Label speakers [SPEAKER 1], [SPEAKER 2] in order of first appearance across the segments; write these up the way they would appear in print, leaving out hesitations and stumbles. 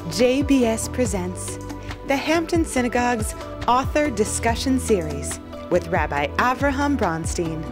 [SPEAKER 1] JBS presents the Hampton Synagogue's Author Discussion Series with Rabbi Avraham Bronstein.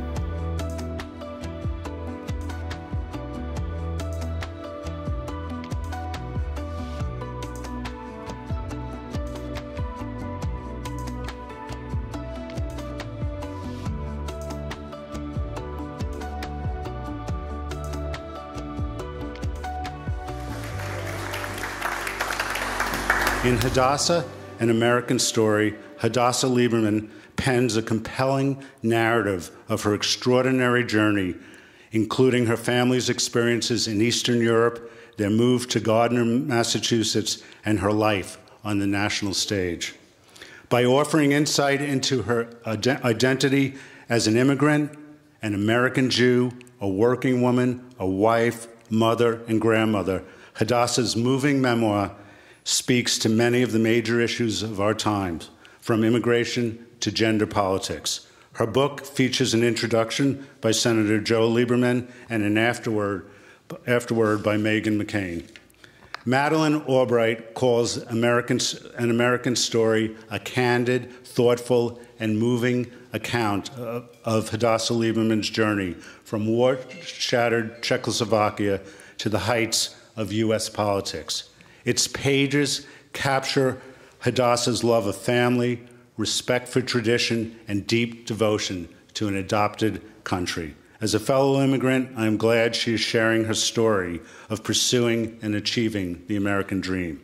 [SPEAKER 2] In Hadassah, an American story, Hadassah Lieberman pens a compelling narrative of her extraordinary journey, including her family's experiences in Eastern Europe, their move to Gardner, Massachusetts, and her life on the national stage. By offering insight into her identity as an immigrant, an American Jew, a working woman, a wife, mother, and grandmother, Hadassah's moving memoir speaks to many of the major issues of our times, from immigration to gender politics. Her book features an introduction by Senator Joe Lieberman and an afterword by Meghan McCain. Madeline Albright calls an American story a candid, thoughtful, and moving account of Hadassah Lieberman's journey from war-shattered Czechoslovakia to the heights of U.S. politics. Its pages capture Hadassah's love of family, respect for tradition, and deep devotion to an adopted country. As a fellow immigrant, I am glad she is sharing her story of pursuing and achieving the American dream.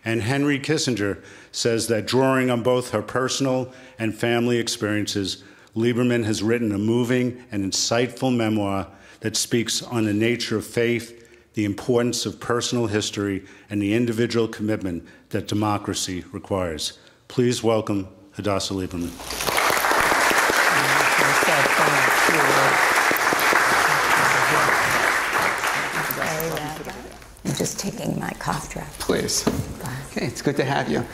[SPEAKER 2] And Henry Kissinger says that drawing on both her personal and family experiences, Lieberman has written a moving and insightful memoir that speaks on the nature of faith, the importance of personal history, and the individual commitment that democracy requires. Please welcome Hadassah Lieberman.
[SPEAKER 3] I'm just taking my cough drop.
[SPEAKER 4] Please. Okay, it's good to have you.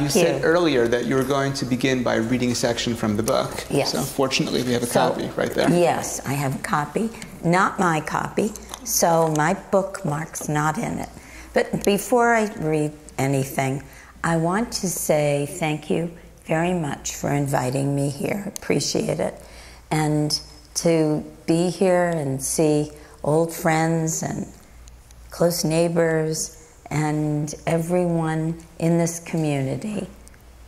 [SPEAKER 4] You said earlier that you were going to begin by reading a section from the book.
[SPEAKER 3] Yes.
[SPEAKER 4] So fortunately, we have a copy right there.
[SPEAKER 3] Yes, I have a copy. Not my copy, so my bookmark's not in it. But before I read anything, I want to say thank you very much for inviting me here. Appreciate it. And to be here and see old friends and close neighbors and everyone in this community.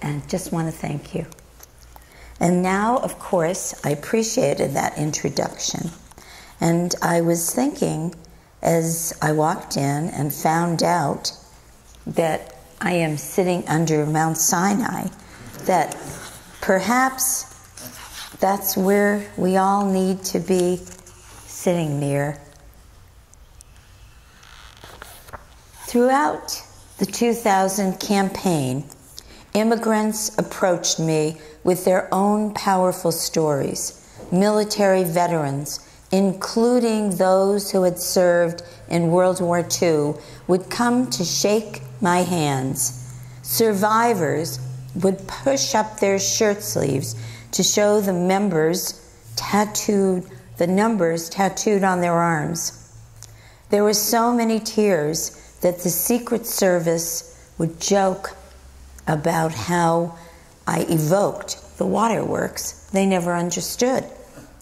[SPEAKER 3] And just want to thank you. And now, of course, I appreciated that introduction. And I was thinking, as I walked in and found out that I am sitting under Mount Sinai, that perhaps that's where we all need to be sitting near. Throughout the 2000 campaign, immigrants approached me with their own powerful stories. Military veterans, including those who had served in World War II, would come to shake my hands. Survivors would push up their shirt sleeves to show the numbers tattooed on their arms. There were so many tears that the Secret Service would joke about how I evoked the waterworks. They never understood.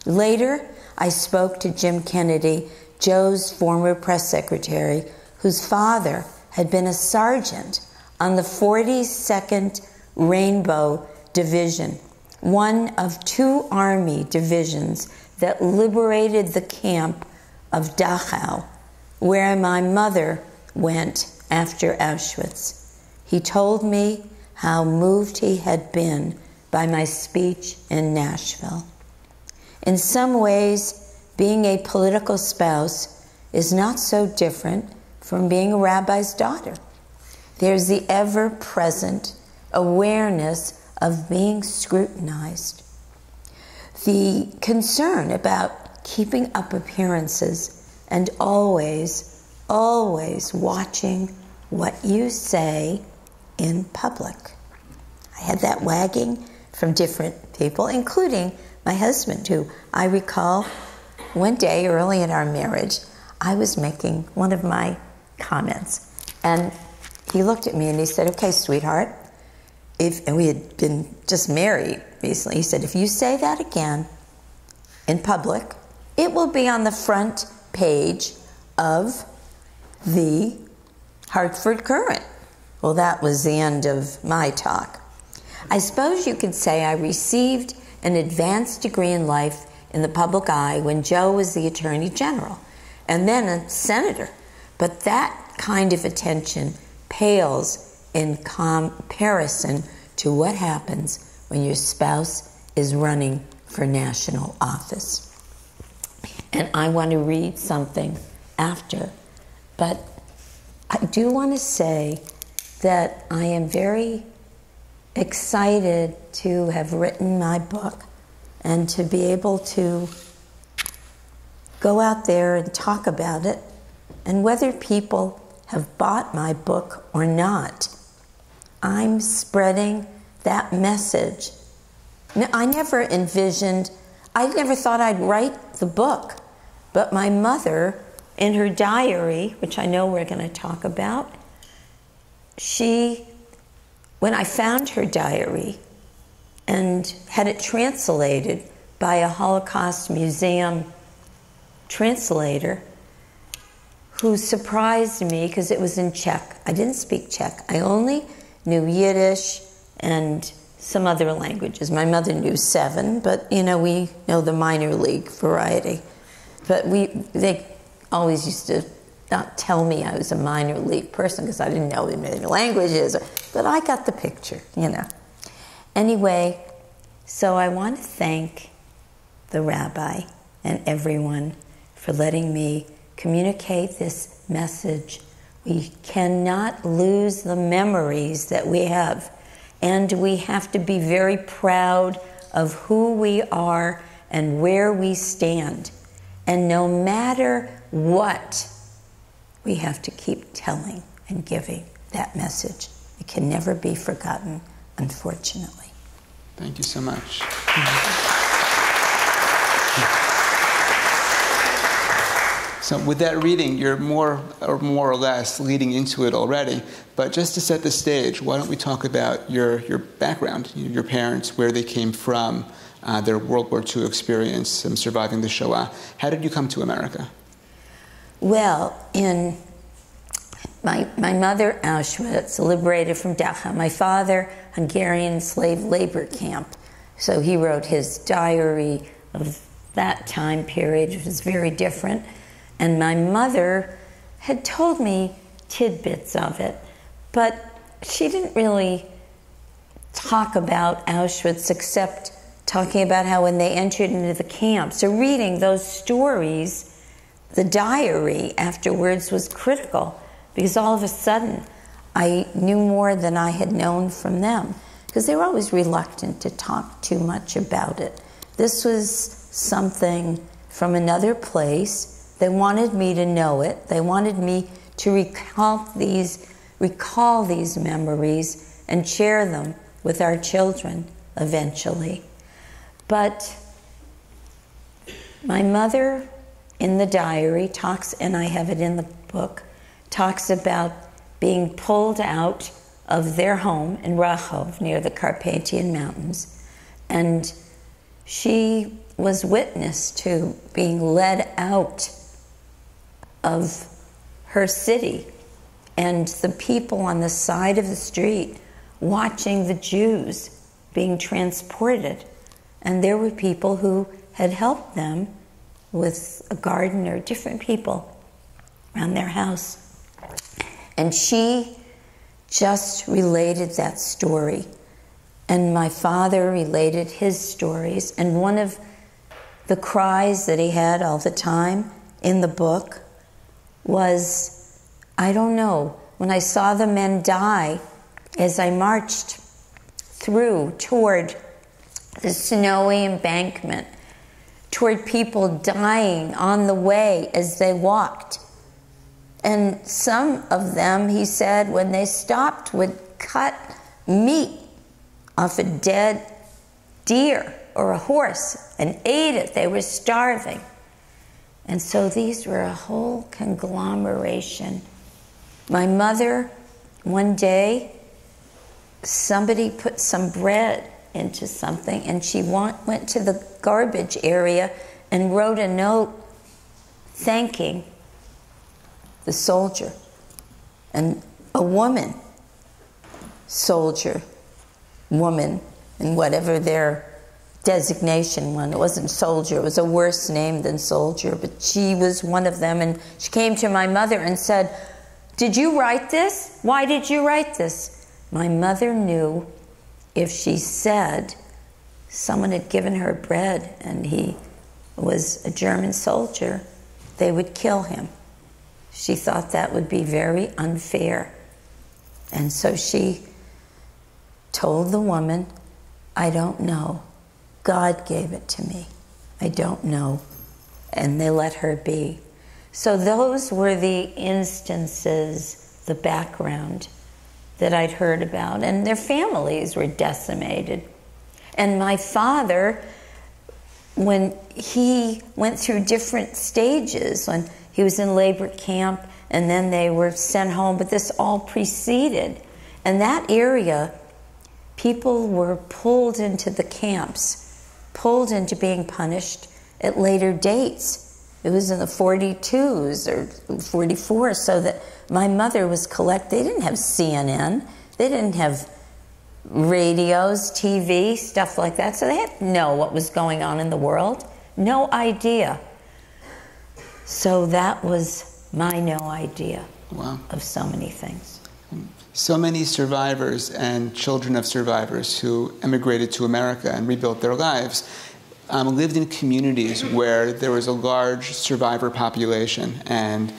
[SPEAKER 3] Later, I spoke to Jim Kennedy, Joe's former press secretary, whose father had been a sergeant on the 42nd Rainbow Division, one of 2 Army divisions that liberated the camp of Dachau, where my mother went after Auschwitz. He told me how moved he had been by my speech in Nashville. In some ways, being a political spouse is not so different from being a rabbi's daughter. There's the ever-present awareness of being scrutinized. The concern about keeping up appearances and always watching what you say in public. I had that wagging from different people, including my husband, who I recall one day early in our marriage, I was making one of my comments, and he looked at me and he said, okay, sweetheart, and we had been just married recently. He said, if you say that again in public, it will be on the front page of the Hartford Courant. Well, that was the end of my talk. I suppose you could say I received an advanced degree in life in the public eye when Joe was the Attorney General and then a senator. But that kind of attention pales in comparison to what happens when your spouse is running for national office. And I want to read something after, but I do want to say that I am very excited to have written my book and to be able to go out there and talk about it. And whether people have bought my book or not, I'm spreading that message. Now, I never thought I'd write the book, but my mother, in her diary, which I know we're going to talk about, when I found her diary and had it translated by a Holocaust museum translator who surprised me because it was in Czech. I didn't speak Czech. I only knew Yiddish and some other languages. My mother knew 7, but we know the minor league variety. But they always used to not tell me I was a minor league person because I didn't know the many languages, but I got the picture, Anyway, so I want to thank the rabbi and everyone for letting me communicate this message. We cannot lose the memories that we have, and we have to be very proud of who we are and where we stand. And no matter what, we have to keep telling and giving that message. It can never be forgotten, unfortunately.
[SPEAKER 4] Thank you so much. So with that reading, you're more or less leading into it already. But just to set the stage, why don't we talk about your background, your parents, where they came from, their World War II experience, surviving the Shoah. How did you come to America?
[SPEAKER 3] Well, in my mother, Auschwitz, liberated from Dachau. My father, Hungarian slave labor camp. So he wrote his diary of that time period, which was very different. And my mother had told me tidbits of it, but she didn't really talk about Auschwitz except talking about how when they entered into the camp. So reading those stories, the diary afterwards was critical because all of a sudden I knew more than I had known from them because they were always reluctant to talk too much about it. This was something from another place. They wanted me to know it. They wanted me to recall these memories and share them with our children eventually. But my mother in the diary talks, and I have it in the book, talks about being pulled out of their home in Rahov near the Carpathian Mountains. And she was witness to being led out of her city and the people on the side of the street watching the Jews being transported. And there were people who had helped them with a garden or different people around their house. And she just related that story. And my father related his stories. And one of the cries that he had all the time in the book was, I don't know, when I saw the men die as I marched through toward the snowy embankment, toward people dying on the way as they walked. And some of them, he said, when they stopped, would cut meat off a dead deer or a horse and ate it. They were starving. And so these were a whole conglomeration. My mother one day, somebody put some bread into something, and she went to the garbage area and wrote a note thanking the soldier. And a woman, soldier, woman, and whatever their designation was. It wasn't soldier, it was a worse name than soldier, but she was one of them, and she came to my mother and said, "Did you write this? Why did you write this?" My mother knew if she said someone had given her bread and he was a German soldier, they would kill him. She thought that would be very unfair. And so she told the woman, "I don't know. God gave it to me. I don't know." And they let her be. So those were the instances, the background that I'd heard about. And their families were decimated. And my father, when he went through different stages, when he was in labor camp and then they were sent home, but this all preceded. And that area, people were pulled into the camps, pulled into being punished at later dates. It was in the 42s or 44, so that my mother was they didn't have CNN, they didn't have radios, TV, stuff like that, so they had to know what was going on in the world. No idea. So that was my no idea of so many things.
[SPEAKER 4] So many survivors and children of survivors who emigrated to America and rebuilt their lives lived in communities where there was a large survivor population, and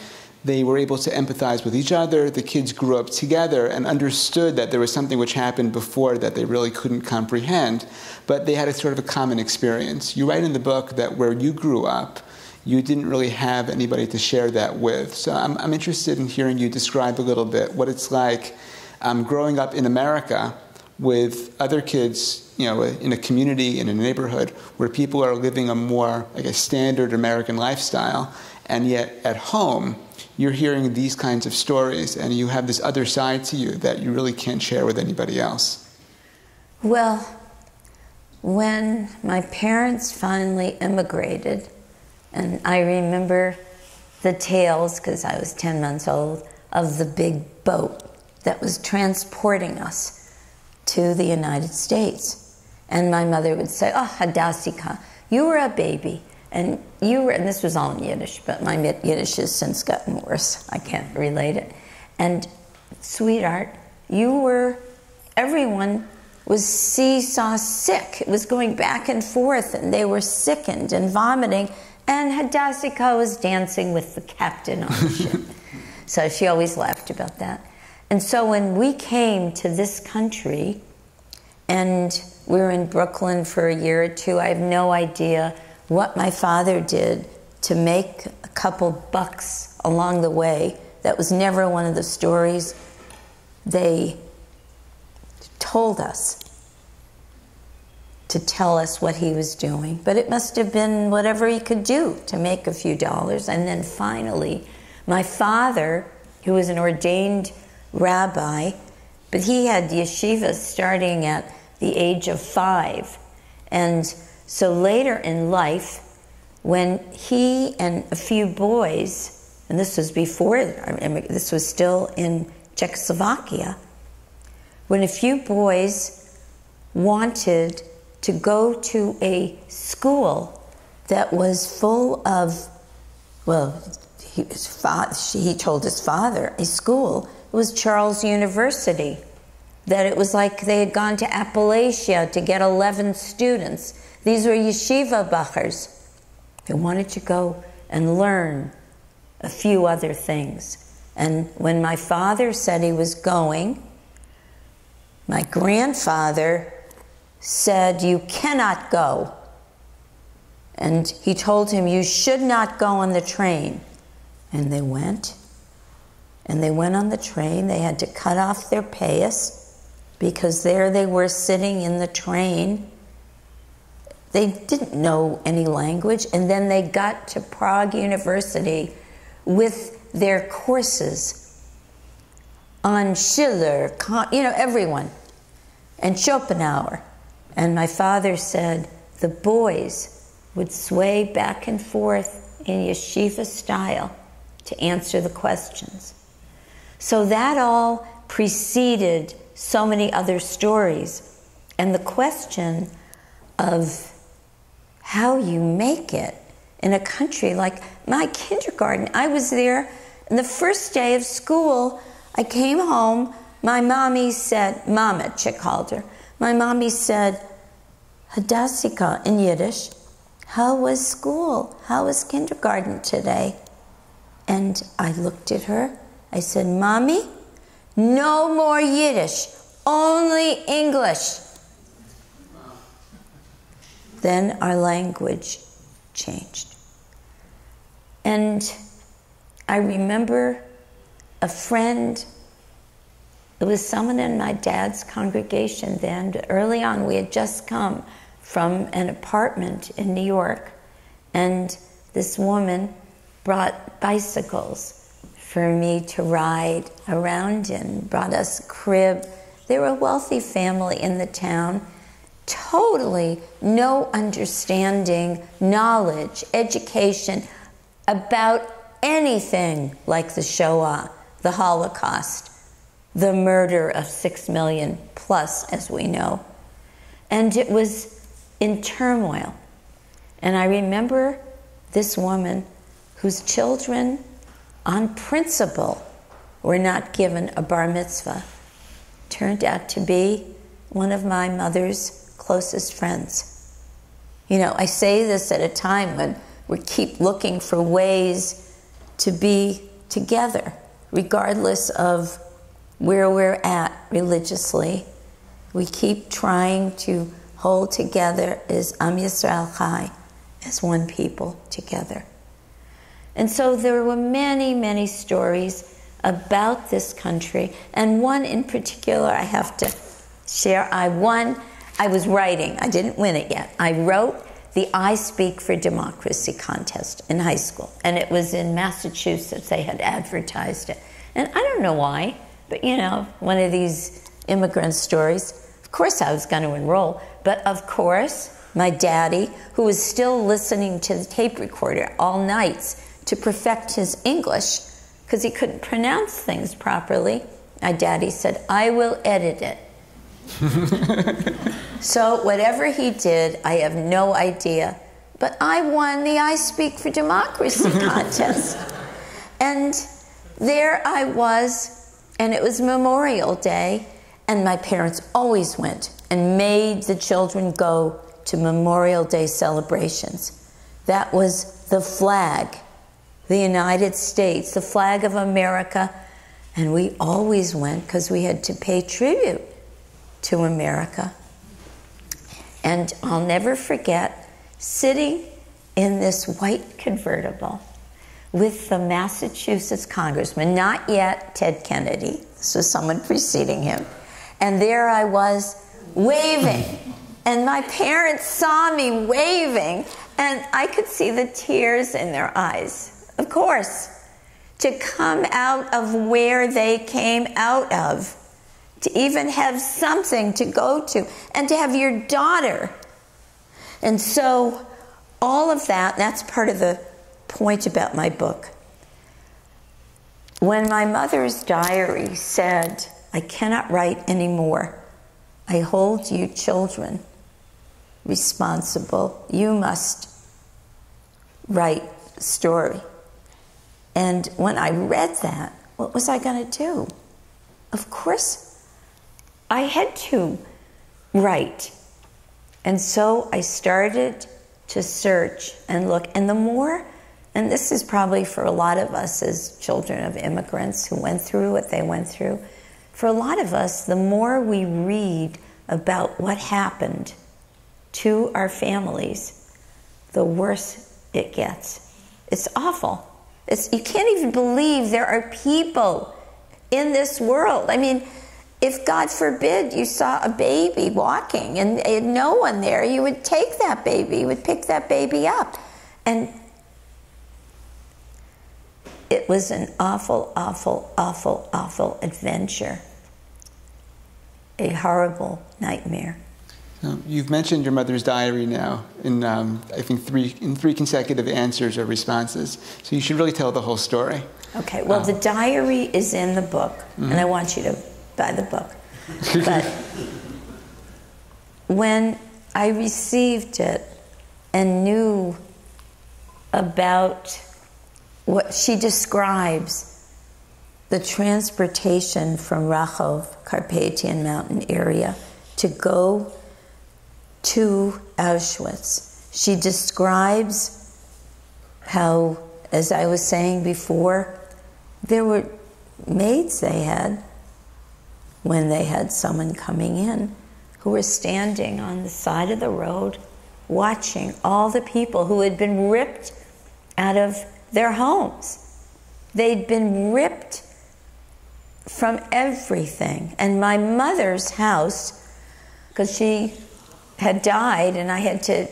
[SPEAKER 4] they were able to empathize with each other. The kids grew up together and understood that there was something which happened before that they really couldn't comprehend, but they had a sort of a common experience. You write in the book that where you grew up, you didn't really have anybody to share that with. So I'm interested in hearing you describe a little bit what it's like growing up in America with other kids, in a community, in a neighborhood where people are living a more, standard American lifestyle, and yet at home, you're hearing these kinds of stories, and you have this other side to you that you really can't share with anybody else.
[SPEAKER 3] Well, when my parents finally immigrated, and I remember the tales, because I was 10 months old, of the big boat that was transporting us to the United States. And my mother would say, "Oh, Hadassah, you were a baby, and this was all in Yiddish, but my Yiddish has since gotten worse. I can't relate it. And sweetheart, everyone was seesaw sick. It was going back and forth, and they were sickened and vomiting, and Hadassah was dancing with the captain on the ship." So she always laughed about that. And so when we came to this country, and we were in Brooklyn for a year or two, I have no idea what my father did to make a couple bucks along the way. That was never one of the stories they told us, to tell us what he was doing. But it must have been whatever he could do to make a few dollars. And then finally, my father, who was an ordained rabbi, but he had yeshivas starting at the age of 5. And so later in life, when he and a few boys, and this was before, this was still in Czechoslovakia, when a few boys wanted to go to a school that was full of, he told his father, a school, it was Charles University, that it was like they had gone to Appalachia to get 11 students. These were yeshiva bachers. They wanted to go and learn a few other things. And when my father said he was going, my grandfather said, "You cannot go." And he told him, "You should not go on the train." And they went. And they went on the train. They had to cut off their payas, because there they were sitting in the train. They didn't know any language. And then they got to Prague University with their courses. on Schiller, everyone, and Schopenhauer. And my father said the boys would sway back and forth in yeshiva style to answer the questions. So that all preceded so many other stories. And the question of how you make it in a country like my kindergarten. I was there, and the first day of school, I came home, my mommy said, Mama, she called her, my mommy said, Hadassah in Yiddish, how was school? How was kindergarten today? And I looked at her, I said, Mommy, no more Yiddish, only English. Then our language changed. And I remember a friend, it was someone in my dad's congregation then, but early on we had just come from an apartment in New York, and this woman brought bicycles for me to ride around in, brought us a crib. They were a wealthy family in the town, totally no understanding, knowledge, education about anything like the Shoah, the Holocaust, the murder of 6 million plus, as we know. And it was in turmoil. And I remember this woman whose children, on principle, were not given a bar mitzvah, turned out to be one of my mother's closest friends. I say this at a time when we keep looking for ways to be together, regardless of where we're at religiously. We keep trying to hold together as Am Yisrael Chai, as one people together. And so there were many, many stories about this country, and one in particular I have to share. I was writing, I didn't win it yet. I wrote the I Speak for Democracy contest in high school, and it was in Massachusetts. They had advertised it. And I don't know why, but one of these immigrant stories, of course I was going to enroll, but of course my daddy, who was still listening to the tape recorder all nights to perfect his English, because he couldn't pronounce things properly, my daddy said, I will edit it. So whatever he did, I have no idea. But I won the I Speak for Democracy contest. And there I was, and it was Memorial Day, and my parents always went and made the children go to Memorial Day celebrations. That was the flag, the United States, the flag of America, and we always went because we had to pay tribute to America. And I'll never forget sitting in this white convertible with the Massachusetts congressman, not yet Ted Kennedy, this was someone preceding him, and there I was waving, and my parents saw me waving, and I could see the tears in their eyes. Of course, to come out of where they came out of, to even have something to go to, and to have your daughter. And so all of that, that's part of the point about my book. When my mother's diary said, I cannot write anymore, I hold you children responsible, you must write a story. And when I read that, what was I going to do? Of course, I had to write. And so I started to search and look. And the more, and this is probably for a lot of us as children of immigrants who went through what they went through, for a lot of us, the more we read about what happened to our families, the worse it gets. It's awful. You can't even believe there are people in this world. I mean, if, God forbid, you saw a baby walking and had no one there, you would take that baby, you would pick that baby up. And it was an awful, awful, awful, awful adventure. A horrible nightmare.
[SPEAKER 4] You've mentioned your mother's diary now in, I think, three consecutive answers or responses. So you should really tell the whole story.
[SPEAKER 3] Okay, well, the diary is in the book, and I want you to buy the book. But when I received it and knew about what she describes, the transportation from Rachov, Carpathian Mountain area, to go to Auschwitz. She describes how, as I was saying before, there were maids they had when they had someone coming in who were standing on the side of the road watching all the people who had been ripped out of their homes. They'd been ripped from everything. And my mother's house, because she had died and I had to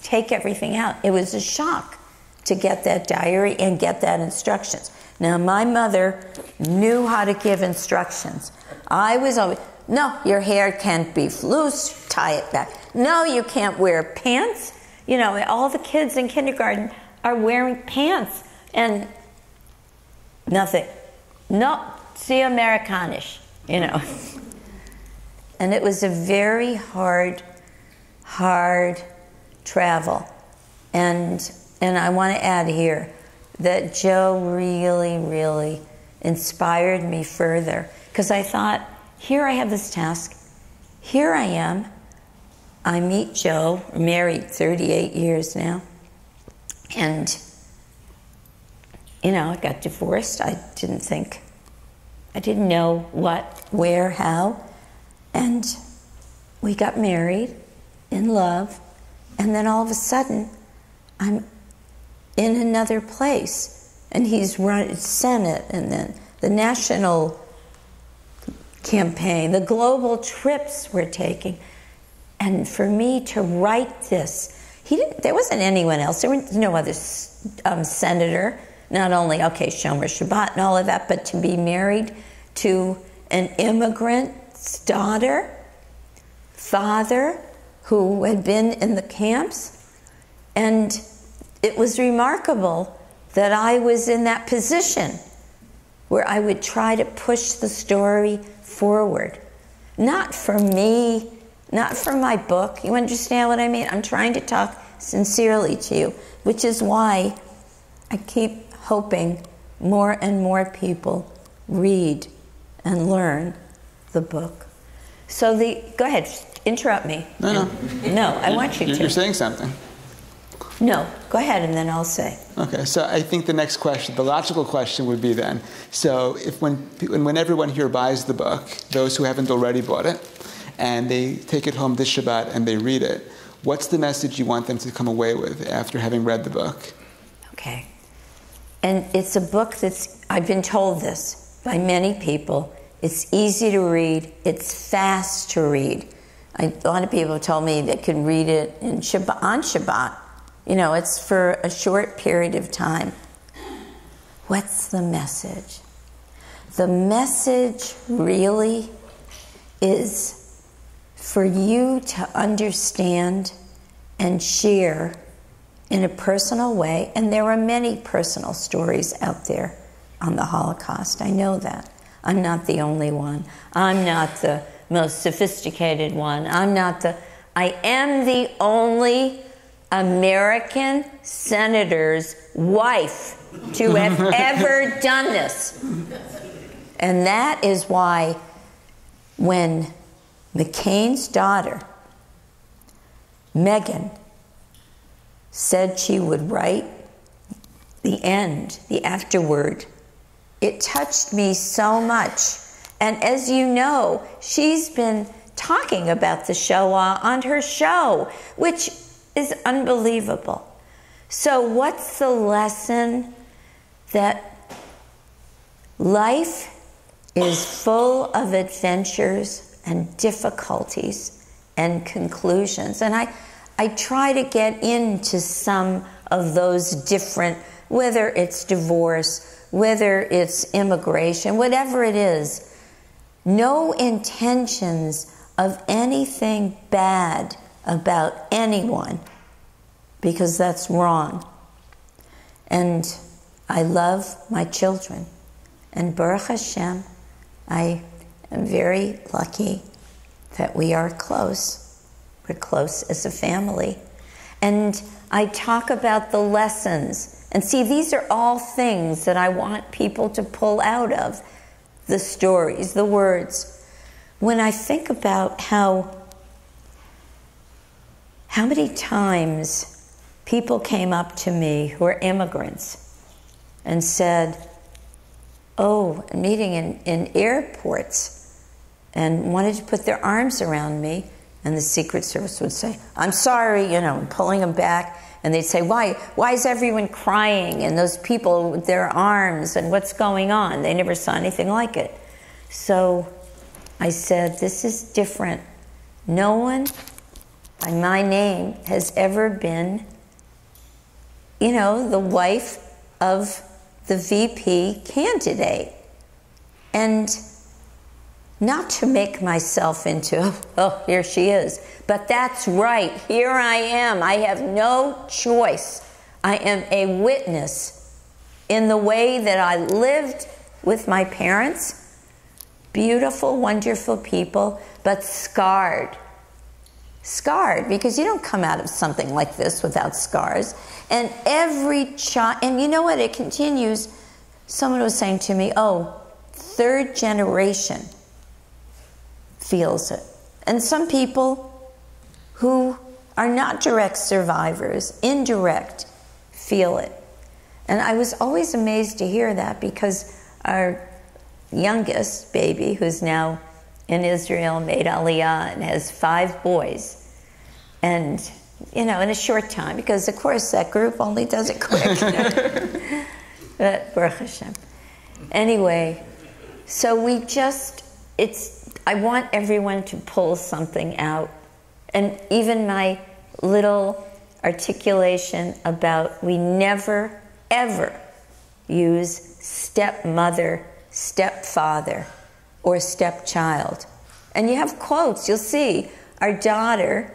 [SPEAKER 3] take everything out, it was a shock to get that diary and get that instructions. Now, my mother knew how to give instructions. I was always, no, your hair can't be loose, tie it back. No, you can't wear pants. You know, all the kids in kindergarten are wearing pants and nothing. No, see Americanish, you know. And it was a very hard travel. And I want to add here that Joe really, really inspired me further. Because I thought, here I have this task. Here I am. I meet Joe, married 38 years now. And, you know, I got divorced. I didn't know what, where, how. And we got married in love. And then all of a sudden, I'm in another place. And he's run Senate and then the national campaign, the global trips we're taking. And for me to write this, there wasn't anyone else. There was no other senator. Not only, okay, Shomer Shabbat and all of that, but to be married to an immigrant's daughter, father, who had been in the camps. And it was remarkable that I was in that position where I would try to push the story forward. Not for me, not for my book. You understand what I mean? I'm trying to talk sincerely to you, which is why I keep hoping more and more people read and learn the book. So go ahead, interrupt me.
[SPEAKER 4] No.
[SPEAKER 3] No, I want you to.
[SPEAKER 4] You're saying something.
[SPEAKER 3] No, go ahead and then I'll say.
[SPEAKER 4] Okay, so I think the next question, the logical question would be then, so when everyone here buys the book, those who haven't already bought it, and they take it home this Shabbat and they read it, what's the message you want them to come away with after having read the book? Okay.
[SPEAKER 3] And it's a book I've been told this by many people, it's easy to read, it's fast to read. A lot of people told me they could read it on Shabbat. You know, it's for a short period of time. What's the message? The message really is for you to understand and share in a personal way, and there are many personal stories out there on the Holocaust. I know that. I'm not the only one. I'm not the most sophisticated one. I am the only American senator's wife to have ever done this. And that is why when McCain's daughter, Megan, said she would write the end, the afterword, it touched me so much. And as you know, she's been talking about the Shoah on her show, which is unbelievable. So what's the lesson? That life is full of adventures and difficulties and conclusions. And I try to get into some of those different, whether it's divorce, whether it's immigration, whatever it is, no intentions of anything bad about anyone, because that's wrong. And I love my children. And Baruch Hashem, I am very lucky that we are close. We're close as a family. And I talk about the lessons. And see, these are all things that I want people to pull out of the stories, the words. When I think about how many times people came up to me who are immigrants and said, oh, meeting in airports, and wanted to put their arms around me, and the Secret Service would say, I'm sorry, you know, pulling them back, and they'd say, why is everyone crying, and those people with their arms, and what's going on? They never saw anything like it. So I said, this is different. No one by my name has ever been, you know, the wife of the VP candidate. And not to make myself into, oh, here she is, but that's right, here I am. I have no choice. I am a witness in the way that I lived with my parents, beautiful, wonderful people, but scarred. Scarred, because you don't come out of something like this without scars. And every child, and you know what, it continues. Someone was saying to me, oh, third generation feels it. And some people who are not direct survivors, indirect, feel it. And I was always amazed to hear that, because our youngest baby, who's now in Israel, made Aliyah and has 5 boys. And, you know, in a short time, because of course that group only does it quick. But Baruch Hashem. Anyway, so we just, I want everyone to pull something out. And even my little articulation about we never, ever use stepmother, stepfather, or stepchild. And you have quotes, you'll see. Our daughter,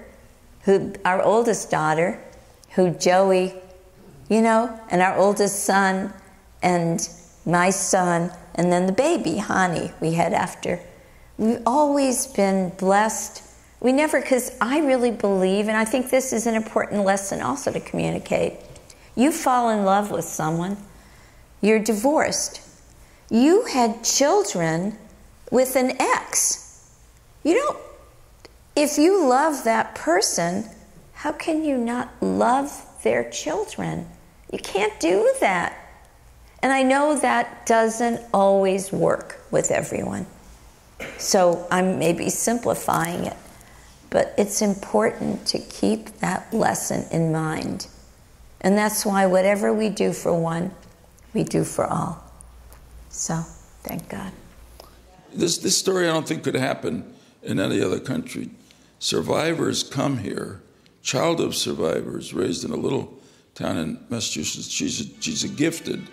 [SPEAKER 3] our oldest daughter, who Joey, you know, and our oldest son, and my son, and then the baby, Hani, we had after. We've always been blessed. We never, because I really believe, and I think this is an important lesson also to communicate. You fall in love with someone, you're divorced. You had children with an ex. You don't, if you love that person, how can you not love their children? You can't do that. And I know that doesn't always work with everyone. So I'm maybe simplifying it. But it's important to keep that lesson in mind. And that's why whatever we do for one, we do for all. So, thank God.
[SPEAKER 5] This story I don't think could happen in any other country. Survivors come here, child of survivors, raised in a little town in Massachusetts. She's a gifted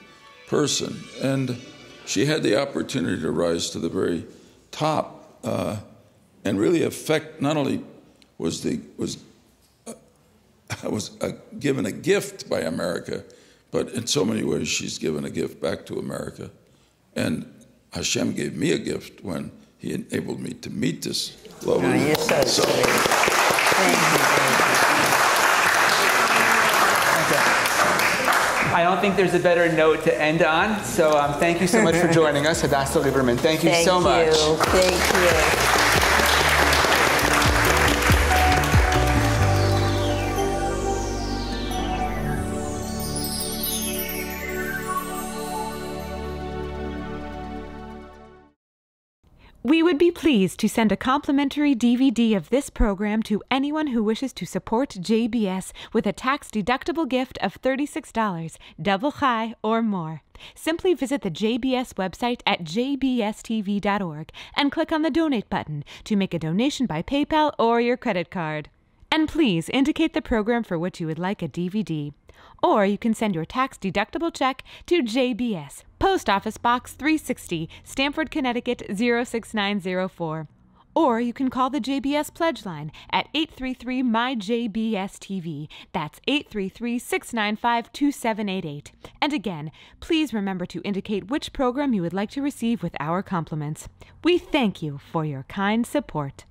[SPEAKER 5] person, and she had the opportunity to rise to the very top and really affect. Not only was given a gift by America, but in so many ways she's given a gift back to America. And Hashem gave me a gift when He enabled me to meet this lovely woman.
[SPEAKER 3] You're so sweet. Thank you.
[SPEAKER 4] I don't think there's a better note to end on. So thank you so much for joining us, Hadassah Lieberman. Thank you so much.
[SPEAKER 3] Thank you.
[SPEAKER 1] We would be pleased to send a complimentary DVD of this program to anyone who wishes to support JBS with a tax-deductible gift of $36, double chai or more. Simply visit the JBS website at jbstv.org and click on the Donate button to make a donation by PayPal or your credit card. And please indicate the program for which you would like a DVD. Or you can send your tax-deductible check to JBS, Post Office Box 360, Stamford, Connecticut 06904. Or you can call the JBS Pledge Line at 833-MY-JBS-TV. That's 833-695-2788. And again, please remember to indicate which program you would like to receive with our compliments. We thank you for your kind support.